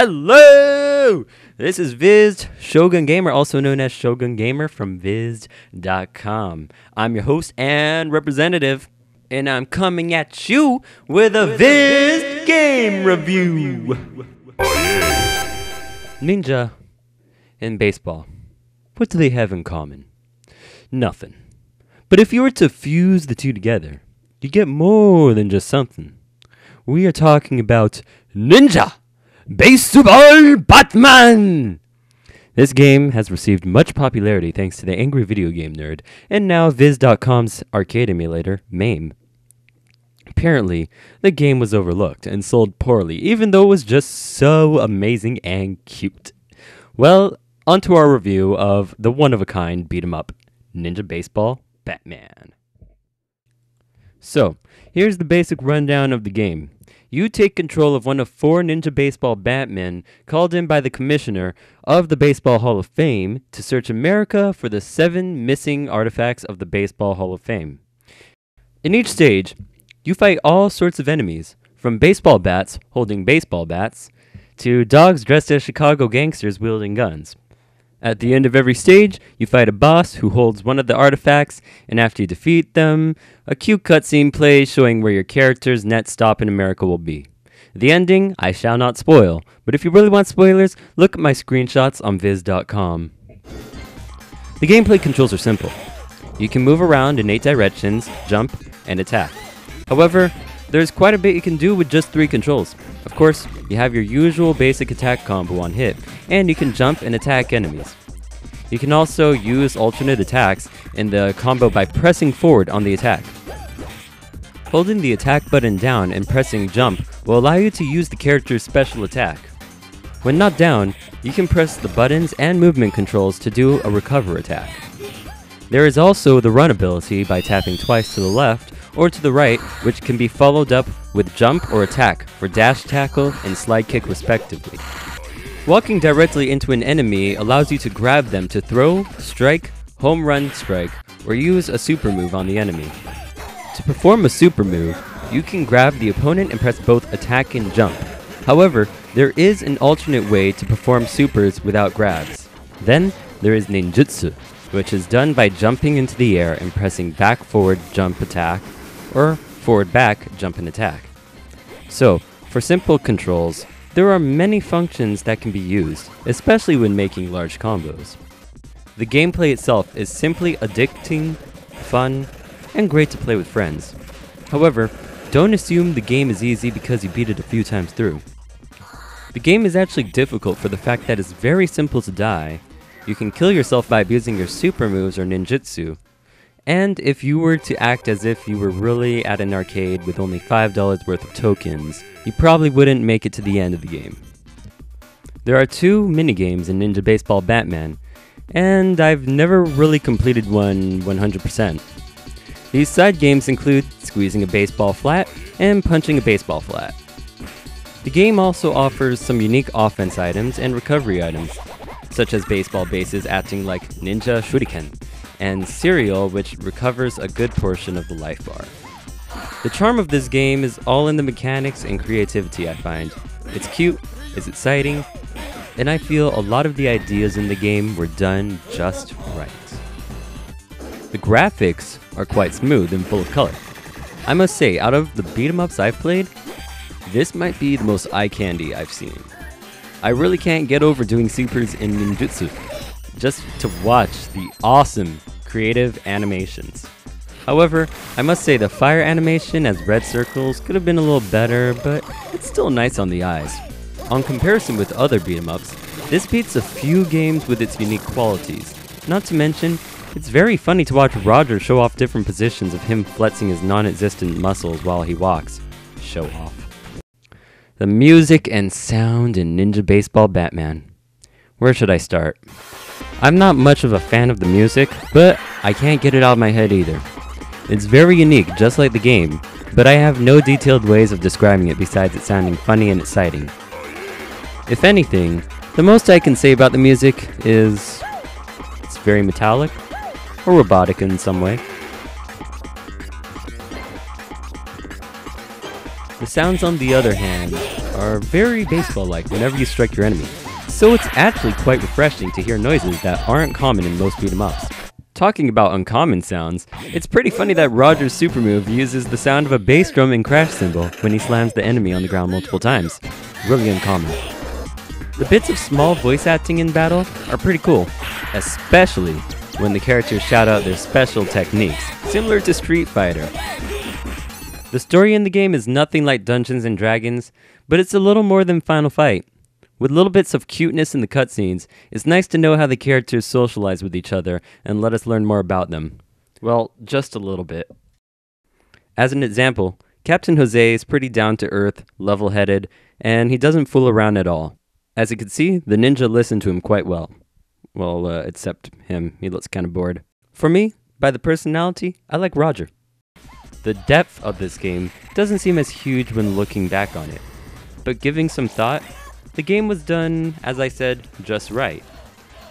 Hello! This is Vizzed Shogun Gamer, also known as Shogun Gamer from Vizzed.com. I'm your host and representative, and I'm coming at you with a Vizzed game review. Ninja and baseball. What do they have in common? Nothing. But if you were to fuse the two together, you get more than just something. We are talking about Ninja Baseball Batman! This game has received much popularity thanks to the angry video game nerd, and now Viz.com's arcade emulator, MAME. Apparently, the game was overlooked and sold poorly, even though it was just so amazing and cute. Well, onto our review of the one-of-a-kind beat-em-up, Ninja Baseball Batman. So, here's the basic rundown of the game. You take control of one of 4 Ninja Baseball Batmen called in by the Commissioner of the Baseball Hall of Fame to search America for the 7 missing artifacts of the Baseball Hall of Fame. In each stage, you fight all sorts of enemies, from baseball bats holding baseball bats to dogs dressed as Chicago gangsters wielding guns. At the end of every stage, you fight a boss who holds one of the artifacts, and after you defeat them, a cute cutscene plays showing where your character's next stop in America will be. The ending, I shall not spoil, but if you really want spoilers, look at my screenshots on Viz.com. The gameplay controls are simple. You can move around in 8 directions, jump, and attack. However, there's quite a bit you can do with just 3 controls. Of course, you have your usual basic attack combo on hit, and you can jump and attack enemies. You can also use alternate attacks in the combo by pressing forward on the attack. Holding the attack button down and pressing jump will allow you to use the character's special attack. When not down, you can press the buttons and movement controls to do a recover attack. There is also the run ability by tapping twice to the left or to the right, which can be followed up with jump or attack for dash tackle and slide kick respectively. Walking directly into an enemy allows you to grab them to throw, strike, home run strike, or use a super move on the enemy. To perform a super move, you can grab the opponent and press both attack and jump. However, there is an alternate way to perform supers without grabs. Then, there is ninjutsu, which is done by jumping into the air and pressing back forward jump attack, or forward back jump and attack. So, for simple controls, there are many functions that can be used, especially when making large combos. The gameplay itself is simply addicting, fun, and great to play with friends. However, don't assume the game is easy because you beat it a few times through. The game is actually difficult for the fact that it's very simple to die. You can kill yourself by abusing your super moves or ninjutsu. And if you were to act as if you were really at an arcade with only $5 worth of tokens, you probably wouldn't make it to the end of the game. There are 2 minigames in Ninja Baseball Batman, and I've never really completed one 100%. These side games include squeezing a baseball flat and punching a baseball flat. The game also offers some unique offense items and recovery items, such as baseball bases acting like ninja shuriken, and cereal, which recovers a good portion of the life bar. The charm of this game is all in the mechanics and creativity, I find. It's cute, it's exciting, and I feel a lot of the ideas in the game were done just right. The graphics are quite smooth and full of color. I must say, out of the beat-em-ups I've played, this might be the most eye candy I've seen. I really can't get over doing supers in ninjutsu, just to watch the awesome creative animations. However, I must say the fire animation as red circles could have been a little better, but it's still nice on the eyes. On comparison with other beat-em-ups, this beats a few games with its unique qualities. Not to mention, it's very funny to watch Roger show off different positions of him flexing his non-existent muscles while he walks. Show off. The music and sound in Ninja Baseball Batman. Where should I start? I'm not much of a fan of the music, but I can't get it out of my head either. It's very unique, just like the game, but I have no detailed ways of describing it besides it sounding funny and exciting. If anything, the most I can say about the music is it's very metallic, or robotic in some way. The sounds, on the other hand, are very baseball-like whenever you strike your enemy, so it's actually quite refreshing to hear noises that aren't common in most beat-em-ups. Talking about uncommon sounds, it's pretty funny that Roger's super move uses the sound of a bass drum and crash cymbal when he slams the enemy on the ground multiple times. Really uncommon. The bits of small voice acting in battle are pretty cool, especially when the characters shout out their special techniques, similar to Street Fighter. The story in the game is nothing like Dungeons & Dragons, but it's a little more than Final Fight. With little bits of cuteness in the cutscenes, it's nice to know how the characters socialize with each other and let us learn more about them. Well, just a little bit. As an example, Captain Jose is pretty down-to-earth, level-headed, and he doesn't fool around at all. As you can see, the ninja listened to him quite well. Well, except him. He looks kind of bored. For me, by the personality, I like Roger. The depth of this game doesn't seem as huge when looking back on it, but giving some thought, the game was done, as I said, just right.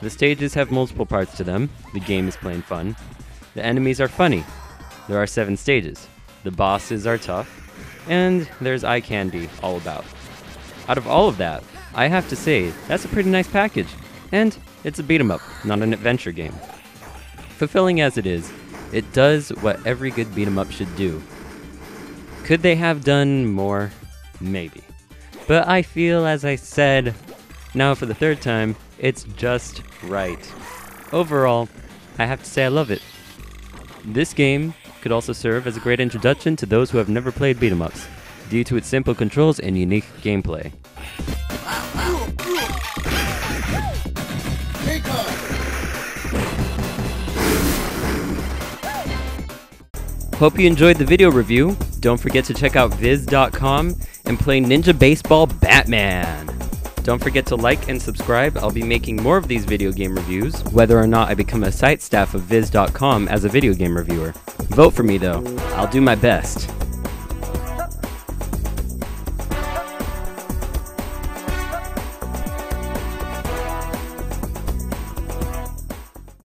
The stages have multiple parts to them, the game is plain fun, the enemies are funny, there are 7 stages, the bosses are tough, and there's eye candy all about. Out of all of that, I have to say, that's a pretty nice package, and it's a beat 'em up, not an adventure game. Fulfilling as it is, it does what every good beat 'em up should do. Could they have done more? Maybe. But I feel, as I said, now for the 3rd time, it's just right. Overall, I have to say I love it. This game could also serve as a great introduction to those who have never played beat 'em ups, due to its simple controls and unique gameplay. Hope you enjoyed the video review. Don't forget to check out Vizzed.com and play Ninja Baseball Batman. Don't forget to like and subscribe. I'll be making more of these video game reviews, whether or not I become a site staff of Vizzed.com as a video game reviewer. Vote for me though. I'll do my best.